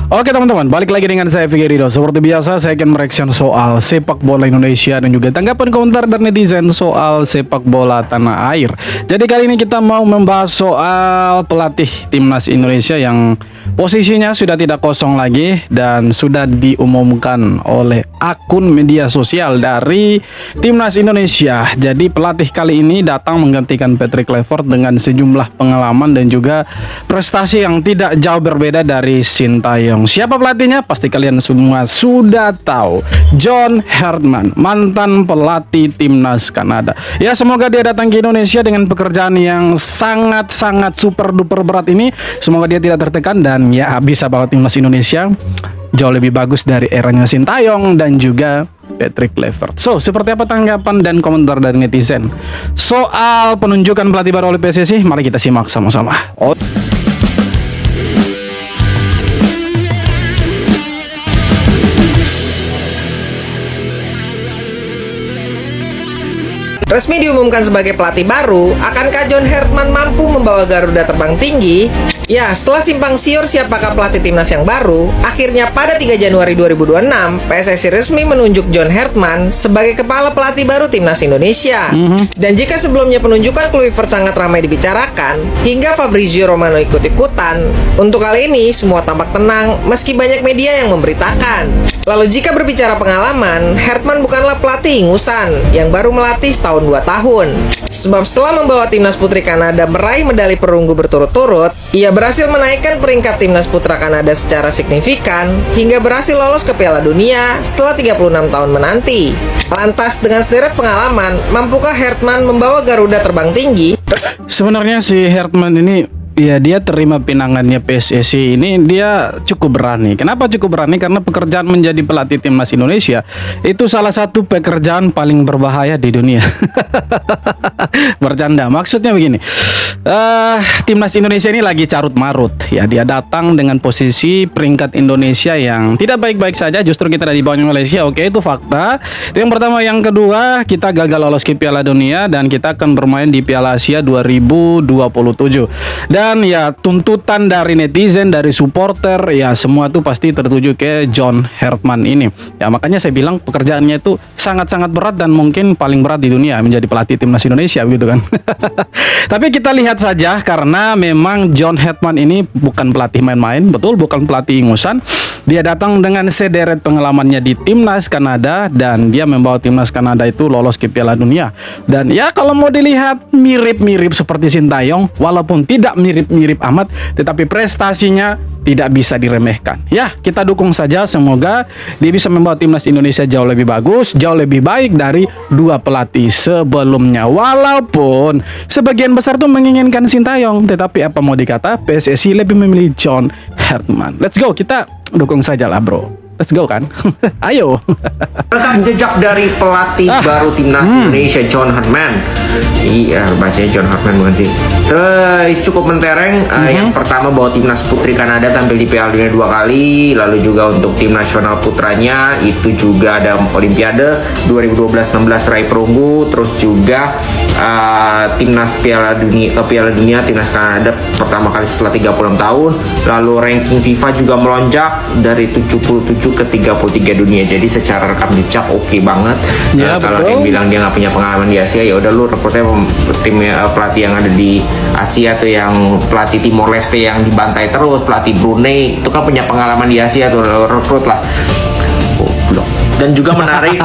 Oke teman-teman, balik lagi dengan saya Vicky Ridho. Seperti biasa saya akan mereaction soal sepak bola Indonesia dan juga tanggapan komentar dari netizen soal sepak bola tanah air. Jadi kali ini kita mau membahas soal pelatih timnas Indonesia yang posisinya sudah tidak kosong lagi dan sudah diumumkan oleh akun media sosial dari timnas Indonesia. Jadi pelatih kali ini datang menggantikan Patrick Kluivert dengan sejumlah pengalaman dan juga prestasi yang tidak jauh berbeda dari Sintayong. Siapa pelatihnya? Pasti kalian semua sudah tahu. John Hartman, mantan pelatih timnas Kanada. Ya, semoga dia datang ke Indonesia dengan pekerjaan yang sangat-sangat super duper berat ini. Semoga dia tidak tertekan dan ya bisa bawa timnas Indonesia jauh lebih bagus dari eranya Sintayong dan juga Patrick Kluivert. So, seperti apa tanggapan dan komentar dari netizen soal penunjukan pelatih baru oleh PSSI? Mari kita simak sama-sama. Resmi diumumkan sebagai pelatih baru, akankah John Hartman mampu membawa Garuda terbang tinggi? Ya, setelah simpang siur siapakah pelatih timnas yang baru, akhirnya pada 3 Januari 2026, PSSI resmi menunjuk John Hartman sebagai kepala pelatih baru timnas Indonesia. Dan jika sebelumnya penunjukan Kluivert sangat ramai dibicarakan, hingga Fabrizio Romano ikut-ikutan, untuk kali ini semua tampak tenang meski banyak media yang memberitakan. Lalu jika berbicara pengalaman, Hartman bukanlah pelatih ingusan yang baru melatih setahun 2 tahun. Sebab setelah membawa timnas putri Kanada meraih medali perunggu berturut-turut, ia berhasil menaikkan peringkat timnas putra Kanada secara signifikan hingga berhasil lolos ke Piala Dunia setelah 36 tahun menanti. Lantas dengan sederet pengalaman, mampukah Hartman membawa Garuda terbang tinggi? Sebenarnya si Hartman ini, ya dia terima pinangannya PSSI ini dia cukup berani. Kenapa cukup berani? Karena pekerjaan menjadi pelatih timnas Indonesia itu salah satu pekerjaan paling berbahaya di dunia. Bercanda, maksudnya begini. Timnas Indonesia ini lagi carut marut. Ya, dia datang dengan posisi peringkat Indonesia yang tidak baik-baik saja. Justru kita ada di bawah Malaysia. Oke, itu fakta. Itu yang pertama. Yang kedua, kita gagal lolos ke Piala Dunia dan kita akan bermain di Piala Asia 2027. Dan ya tuntutan dari netizen, dari supporter, ya semua tuh pasti tertuju ke John Hartman ini. Ya makanya saya bilang pekerjaannya itu sangat-sangat berat dan mungkin paling berat di dunia menjadi pelatih timnas Indonesia gitu kan. Tapi kita lihat saja karena memang John Hartman ini bukan pelatih main-main, betul bukan pelatih ingusan. Dia datang dengan sederet pengalamannya di timnas Kanada dan dia membawa timnas Kanada itu lolos ke Piala Dunia. Dan ya kalau mau dilihat mirip-mirip seperti Sintayong, walaupun tidak mirip-mirip amat, tetapi prestasinya tidak bisa diremehkan. Ya, kita dukung saja, semoga dia bisa membawa timnas Indonesia jauh lebih bagus, jauh lebih baik dari dua pelatih sebelumnya. Walaupun sebagian besar tuh menginginkan Sintayong, tetapi apa mau dikata, PSSI lebih memilih John Hartman. Let's go, kita dukung saja lah bro. Let's go kan. Ayo. Rekam jejak dari pelatih baru timnas Indonesia John Hartman. Iya, bacanya John Hartman bukan sih. Cukup mentereng. Yang pertama bawa timnas putri Kanada tampil di Piala Dunia 2 kali, lalu juga untuk tim nasional putranya itu juga ada Olimpiade 2012-16 raih perunggu, terus juga timnas Piala Dunia timnas Kanada pertama kali setelah 36 tahun. Lalu ranking FIFA juga melonjak dari 77 ke 33 dunia. Jadi secara rekam jejak oke banget. Ya, kalau yang bilang dia nggak punya pengalaman di Asia, ya udah lu rekrutnya tim pelatih yang ada di Asia tuh, yang pelatih Timor Leste yang dibantai terus, pelatih Brunei itu kan punya pengalaman di Asia tuh, rekrut lah. Dan juga menarik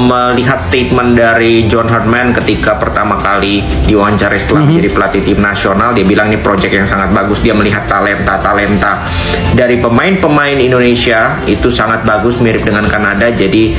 melihat statement dari John Hartman ketika pertama kali diwawancarai setelah menjadi pelatih tim nasional. Dia bilang ini project yang sangat bagus. Dia melihat talenta dari pemain-pemain Indonesia itu sangat bagus, mirip dengan Kanada. Jadi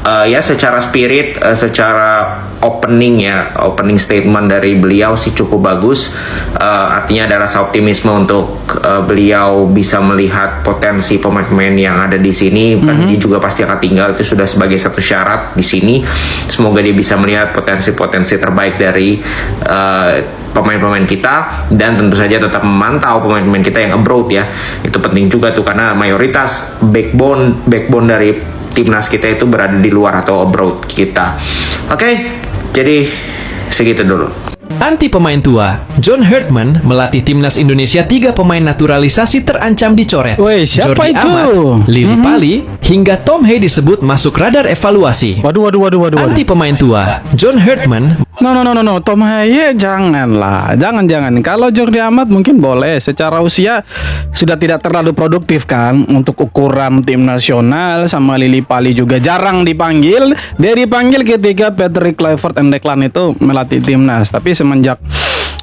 ya secara spirit, secara opening statement dari beliau sih cukup bagus. Artinya ada rasa optimisme untuk beliau bisa melihat potensi pemain-pemain yang ada di sini. Dia juga pasti akan tinggal, itu sudah sebagai satu syarat di sini. Semoga dia bisa melihat potensi-potensi terbaik dari pemain-pemain kita, dan tentu saja tetap memantau pemain-pemain kita yang abroad ya. Itu penting juga tuh, karena mayoritas backbone dari timnas kita itu berada di luar atau abroad kita. Oke, jadi segitu dulu. Anti pemain tua, John Herdman melatih timnas Indonesia 3 pemain naturalisasi terancam dicoret. Woi, siapa Jordi itu? Amat, Lili Pali, hingga Tom Hay disebut masuk radar evaluasi. Waduh. Anti pemain tua, John Herdman No, Tom Haye janganlah, jangan. Kalau Jordi Amat mungkin boleh, secara usia sudah tidak terlalu produktif kan untuk ukuran tim nasional. Sama Lili Pali juga jarang dipanggil. Dia dipanggil ketika Patrick Kluivert and Declan itu melatih timnas, tapi semenjak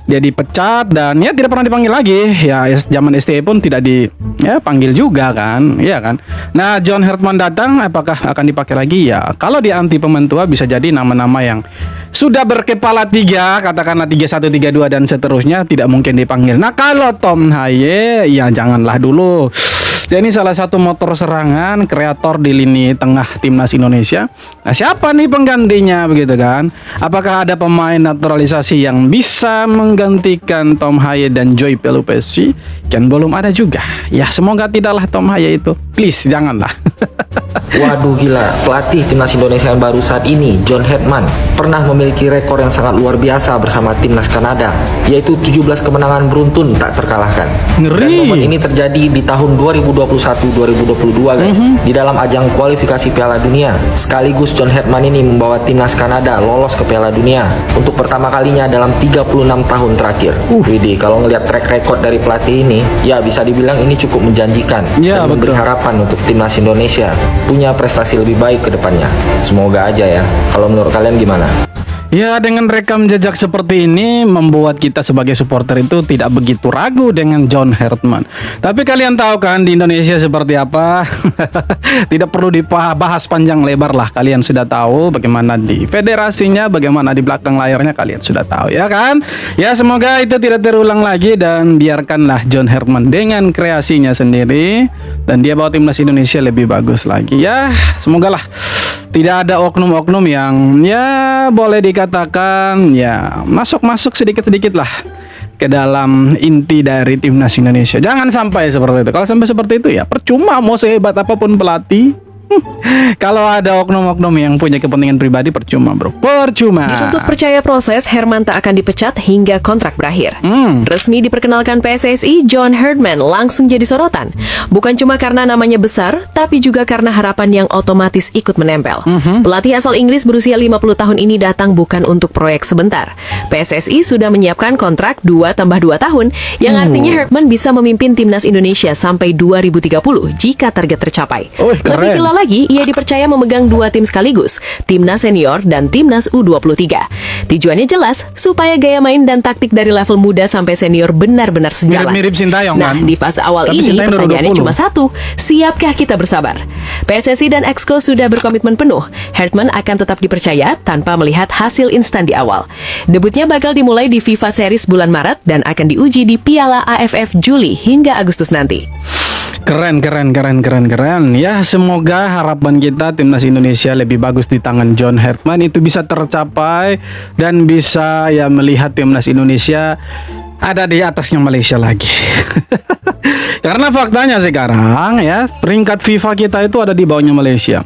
dia dipecat dan ya tidak pernah dipanggil lagi. Ya zaman STI pun tidak dipanggil juga kan, iya kan. Nah, John Herdman datang, apakah akan dipakai lagi? Ya kalau dia anti pemain tua bisa jadi nama-nama yang sudah berkepala 3, katakanlah 31, 32 dan seterusnya tidak mungkin dipanggil. Nah, kalau Tom Haye ya janganlah dulu. Dia ini salah satu motor serangan, kreator di lini tengah timnas Indonesia. Nah, siapa nih penggantinya begitu kan? Apakah ada pemain naturalisasi yang bisa menggantikan Tom Haye dan Joy Pelupesi? Kan belum ada juga. Ya semoga tidaklah Tom Haye itu. Please janganlah. Waduh gila, pelatih timnas Indonesia yang baru saat ini, John Herdman, pernah memiliki rekor yang sangat luar biasa bersama timnas Kanada, yaitu 17 kemenangan beruntun tak terkalahkan. Ngeri. Dan momen ini terjadi di tahun 2021-2022 guys, di dalam ajang kualifikasi Piala Dunia. Sekaligus John Herdman ini membawa timnas Kanada lolos ke Piala Dunia untuk pertama kalinya dalam 36 tahun terakhir. Widih, kalau ngelihat track record dari pelatih ini, ya bisa dibilang ini cukup menjanjikan Ya, dan memberi betul. harapan untuk timnas Indonesia punya prestasi lebih baik ke depannya. Semoga aja ya. Kalau menurut kalian gimana? Ya, dengan rekam jejak seperti ini membuat kita sebagai supporter itu tidak begitu ragu dengan John Herdman. Tapi kalian tahu kan di Indonesia seperti apa? Tidak perlu dibahas panjang lebar lah. Kalian sudah tahu bagaimana di federasinya, bagaimana di belakang layarnya kalian sudah tahu ya kan? Ya semoga itu tidak terulang lagi dan biarkanlah John Herdman dengan kreasinya sendiri dan dia bawa timnas Indonesia lebih bagus lagi. Ya, semogalah tidak ada oknum-oknum yang ya boleh dikatakan ya masuk sedikit-sedikit lah ke dalam inti dari timnas Indonesia. Jangan sampai seperti itu. Kalau sampai seperti itu ya percuma mau sehebat apapun pelatih. Kalau ada oknum-oknum yang punya kepentingan pribadi percuma bro, percuma. Dituntut percaya proses, Herman tak akan dipecat hingga kontrak berakhir. Resmi diperkenalkan PSSI, John Herdman langsung jadi sorotan. Bukan cuma karena namanya besar, tapi juga karena harapan yang otomatis ikut menempel. Pelatih asal Inggris berusia 50 tahun ini datang bukan untuk proyek sebentar. PSSI sudah menyiapkan kontrak 2+2 tahun, yang artinya Herdman bisa memimpin timnas Indonesia sampai 2030 jika target tercapai. Keren. Lebih gila lagi, ia dipercaya memegang 2 tim sekaligus, timnas senior dan timnas U23. Tujuannya jelas, supaya gaya main dan taktik dari level muda sampai senior benar-benar sejalan. Mirip-mirip Sintayong Nah, kan? di fase awal Tapi ini Sintayong pertanyaannya 20. cuma satu, siapkah kita bersabar? PSSI dan Exco sudah berkomitmen penuh. Herdman akan tetap dipercaya tanpa melihat hasil instan di awal. Debutnya bakal dimulai di FIFA Series bulan Maret dan akan diuji di Piala AFF Juli hingga Agustus nanti. Keren. Ya semoga harapan kita timnas Indonesia lebih bagus di tangan John Herdman itu bisa tercapai dan bisa ya melihat timnas Indonesia ada di atasnya Malaysia lagi. Karena faktanya sekarang ya peringkat FIFA kita itu ada di bawahnya Malaysia.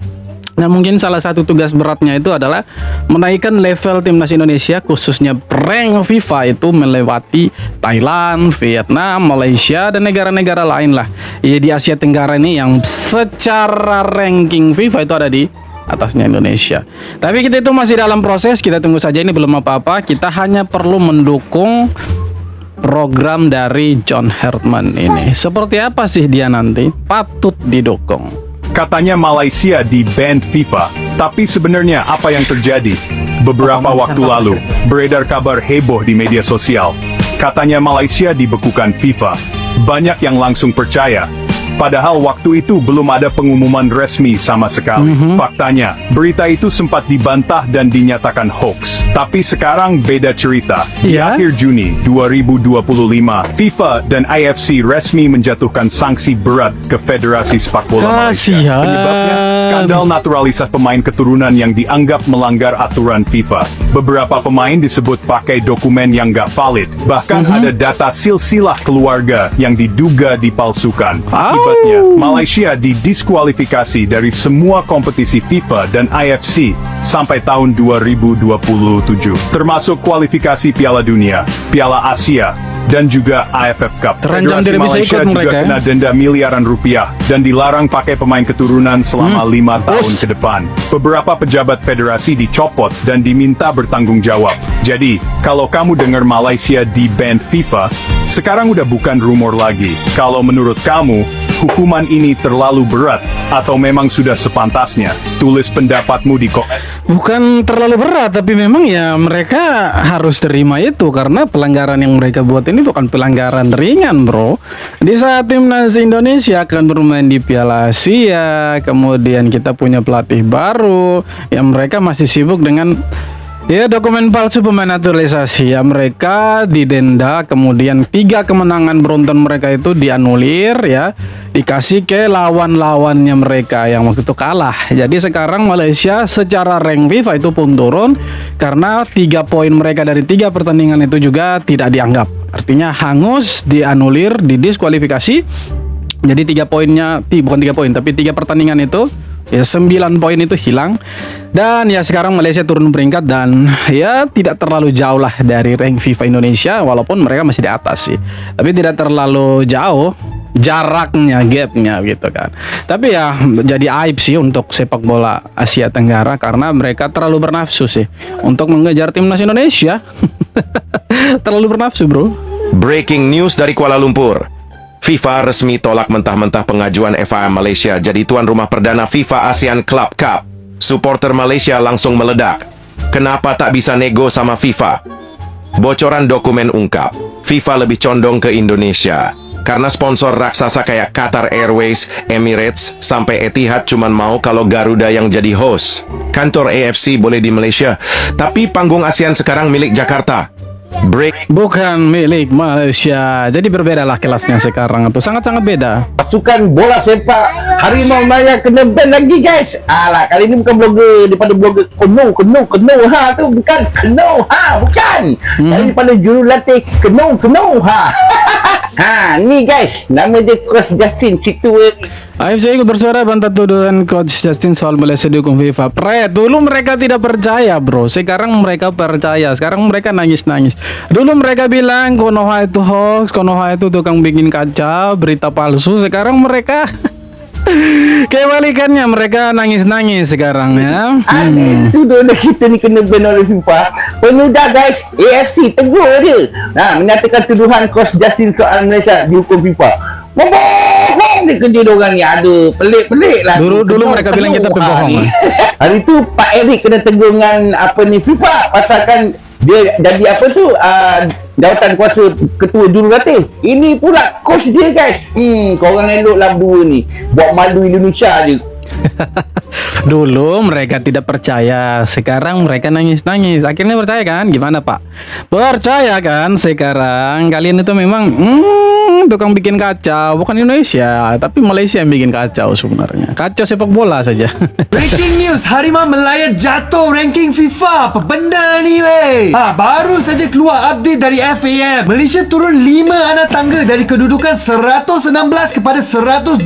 Nah mungkin salah satu tugas beratnya itu adalah menaikkan level timnas Indonesia khususnya rank FIFA itu melewati Thailand, Vietnam, Malaysia dan negara-negara lain lah ya di Asia Tenggara ini yang secara ranking FIFA itu ada di atasnya Indonesia. Tapi kita itu masih dalam proses, kita tunggu saja, ini belum apa-apa. Kita hanya perlu mendukung program dari John Herdman ini. Seperti apa sih dia nanti? Patut didukung. Katanya Malaysia di-ban FIFA, tapi sebenarnya apa yang terjadi? Beberapa waktu lalu, beredar kabar heboh di media sosial. Katanya Malaysia dibekukan FIFA. Banyak yang langsung percaya. Padahal waktu itu belum ada pengumuman resmi sama sekali. Faktanya, berita itu sempat dibantah dan dinyatakan hoax. Tapi sekarang beda cerita. Di Ya? akhir Juni 2025, FIFA dan IFC resmi menjatuhkan sanksi berat ke Federasi Sepak Bola Malaysia. Kasihan. Penyebabnya, skandal naturalisasi pemain keturunan yang dianggap melanggar aturan FIFA. Beberapa pemain disebut pakai dokumen yang gak valid. Bahkan ada data silsilah keluarga yang diduga dipalsukan. Akibatnya, Akibatnya, Malaysia didiskualifikasi dari semua kompetisi FIFA dan IFC sampai tahun 2027, termasuk kualifikasi Piala Dunia, Piala Asia, dan juga AFF Cup. Terancam Federasi tidak bisa Malaysia ikut juga mereka, kena denda miliaran rupiah dan dilarang pakai pemain keturunan selama 5 tahun ke depan. Beberapa pejabat federasi dicopot dan diminta bertanggung jawab. Jadi, kalau kamu dengar Malaysia di-ban FIFA, sekarang udah bukan rumor lagi. Kalau menurut kamu, hukuman ini terlalu berat atau memang sudah sepantasnya? Tulis pendapatmu di Bukan terlalu berat, tapi memang ya mereka harus terima itu karena pelanggaran yang mereka buat ini bukan pelanggaran ringan, bro. Di saat timnas Indonesia akan bermain di Piala Asia, kemudian kita punya pelatih baru, yang mereka masih sibuk dengan dokumen palsu pemain naturalisasi. Ya, mereka didenda, kemudian 3 kemenangan beruntun mereka itu dianulir, ya, dikasih ke lawan-lawannya mereka yang waktu itu kalah. Jadi sekarang Malaysia secara rank FIFA itu pun turun karena 3 poin mereka dari 3 pertandingan itu juga tidak dianggap. Artinya hangus, dianulir, didiskualifikasi. Jadi 3 poinnya, bukan 3 poin, tapi 3 pertandingan itu, ya 9 poin itu hilang. Dan ya sekarang Malaysia turun peringkat dan ya tidak terlalu jauh lah dari rank FIFA Indonesia, walaupun mereka masih di atas sih. Tapi tidak terlalu jauh jaraknya, gapnya gitu kan. Tapi ya jadi aib sih untuk sepak bola Asia Tenggara karena mereka terlalu bernafsu sih untuk mengejar timnas Indonesia. Terlalu bernafsu, bro. Breaking news dari Kuala Lumpur. FIFA resmi tolak mentah-mentah pengajuan FIM Malaysia jadi tuan rumah perdana FIFA ASEAN Club Cup. Supporter Malaysia langsung meledak. Kenapa tak bisa nego sama FIFA? Bocoran dokumen ungkap, FIFA lebih condong ke Indonesia. Karena sponsor raksasa kayak Qatar Airways, Emirates, sampai Etihad cuman mau kalau Garuda yang jadi host. Kantor AFC boleh di Malaysia, tapi panggung ASEAN sekarang milik Jakarta. Bukan milik Malaysia. Jadi berbedalah kelasnya sekarang itu sangat-sangat beda. Pasukan bola sepak Harimau Malaya kena ban lagi, guys. Alah, kali ini bukan blogger daripada blogger Keno ha tu bukan Keno ha, bukan. Daripada jurulatih Keno ha. Ha, ni guys, nama dia Coach Justin situ. AFC ikut bersuara bantah tuduhan Coach Justin soal Malaysia dihukum FIFA. Dulu mereka tidak percaya, bro. Sekarang mereka percaya. Sekarang mereka nangis-nangis. Dulu mereka bilang Konoha itu hoax, Konoha itu tukang bikin kacau, berita palsu. Sekarang mereka kebalikannya, mereka nangis-nangis sekarang ya. Tuduh kita ni kena ban oleh FIFA. Penudah guys, AFC tegur dia. Nah, menyatakan tuduhan Coach Justin soal Malaysia dihukum FIFA. Membohong dia kerja diorang ni. Aduh, pelik-pelik lah. Dulu mereka bilang kita pembohong. Hari tu Pak Erick kena tegur dengan FIFA pasalkan dia jadi jawatan kuasa ketua jurulatih. Ini pula coach dia, guys. Korang eloklah berdua ni buat malu Indonesia je. Dulu mereka tidak percaya, sekarang mereka nangis-nangis. Akhirnya percaya kan? Gimana, Pak? Percaya kan? Sekarang kalian itu memang tukang bikin kacau. Bukan Indonesia, tapi Malaysia yang bikin kacau sebenarnya. Kacau sepak bola saja. Breaking news, Harimau Malaya jatuh ranking FIFA. Apa benda ni, weh? Baru saja keluar update dari FAM. Malaysia turun 5 anak tangga dari kedudukan 116 kepada 121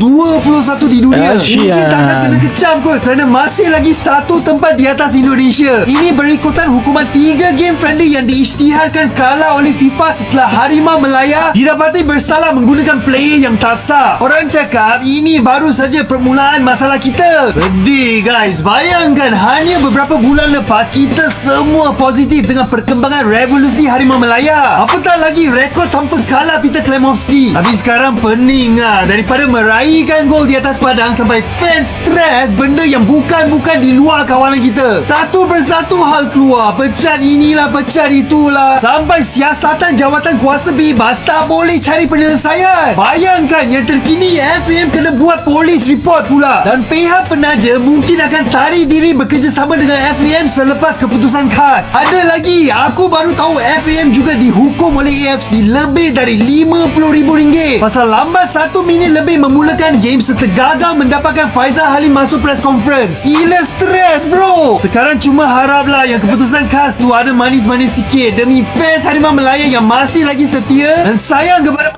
di dunia. Mungkin takkan kena kecam kot kerana masih lagi 1 tempat di atas Indonesia. Ini berikutan hukuman 3 game friendly yang diisytiharkan kalah oleh FIFA setelah Harimau Malaya didapati bersalah menggunakan player yang tak sah. Orang cakap ini baru saja permulaan masalah kita. Pedih, guys. Bayangkan hanya beberapa bulan lepas kita semua positif dengan perkembangan revolusi Harimau Malaya. Apatah lagi rekod tanpa kalah Peter Klemovski. Tapi sekarang pening daripada meraihkan gol di atas padang sampai fans stres benda yang bukan-bukan di luar kawalan kita. Satu persatu hal keluar. Pecat inilah, pecat itulah. Sampai siasatan jawatan kuasa bebas tak boleh cari penyelesaian. Bayangkan yang terkini FAM kena buat polis report pula. Dan pihak penaja mungkin akan tarik diri bekerjasama dengan FAM selepas keputusan khas. Ada lagi, aku baru tahu FAM juga dihukum oleh AFC lebih dari RM50,000 pasal lambat 1 minit lebih memulakan game serta gagal mendapatkan Faizal Halim masuk press conference. Gila stres, bro. Sekarang cuma haraplah yang keputusan khas tu ada manis-manis sikit demi fans Harimau Malaya yang masih lagi setia dan sayang kepada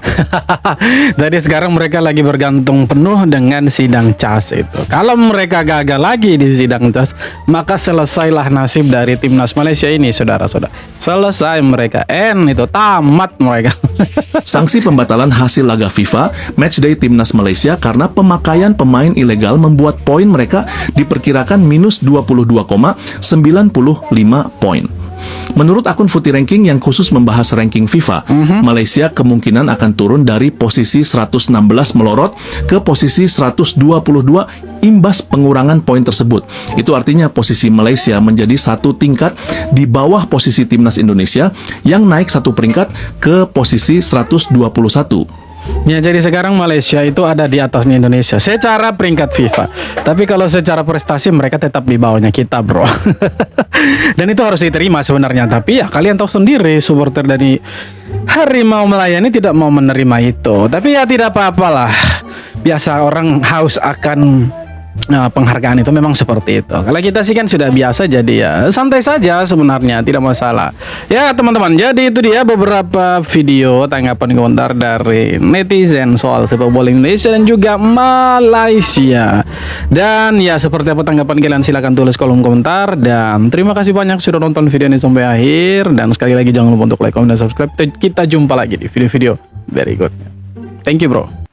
Jadi sekarang mereka lagi bergantung penuh dengan sidang CAS itu. Kalau mereka gagal lagi di sidang CAS, maka selesailah nasib dari timnas Malaysia ini, saudara-saudara. Selesai mereka, itu tamat mereka. Sanksi pembatalan hasil laga FIFA Matchday Timnas Malaysia karena pemakaian pemain ilegal membuat poin mereka diperkirakan minus 22,95 poin. Menurut akun Footy Ranking yang khusus membahas ranking FIFA, Malaysia kemungkinan akan turun dari posisi 116 melorot ke posisi 122 imbas pengurangan poin tersebut. Itu artinya posisi Malaysia menjadi satu tingkat di bawah posisi timnas Indonesia yang naik satu peringkat ke posisi 121. Ya, jadi sekarang Malaysia itu ada di atasnya Indonesia secara peringkat FIFA. Tapi kalau secara prestasi mereka tetap di bawahnya kita, bro. Dan itu harus diterima sebenarnya. Tapi ya kalian tahu sendiri, supporter dari Harimau Melayani tidak mau menerima itu. Tapi ya tidak apa-apalah. Biasa orang haus akan penghargaan itu memang seperti itu. Kalau kita sih kan sudah biasa, jadi ya santai saja sebenarnya, tidak masalah. Ya teman-teman, jadi itu dia beberapa video tanggapan komentar dari netizen soal sepak bola Indonesia dan juga Malaysia. Dan ya seperti apa tanggapan kalian, silahkan tulis kolom komentar. Dan terima kasih banyak sudah nonton video ini sampai akhir. Dan sekali lagi jangan lupa untuk like, comment, dan subscribe. Kita jumpa lagi di video-video berikutnya. Thank you bro.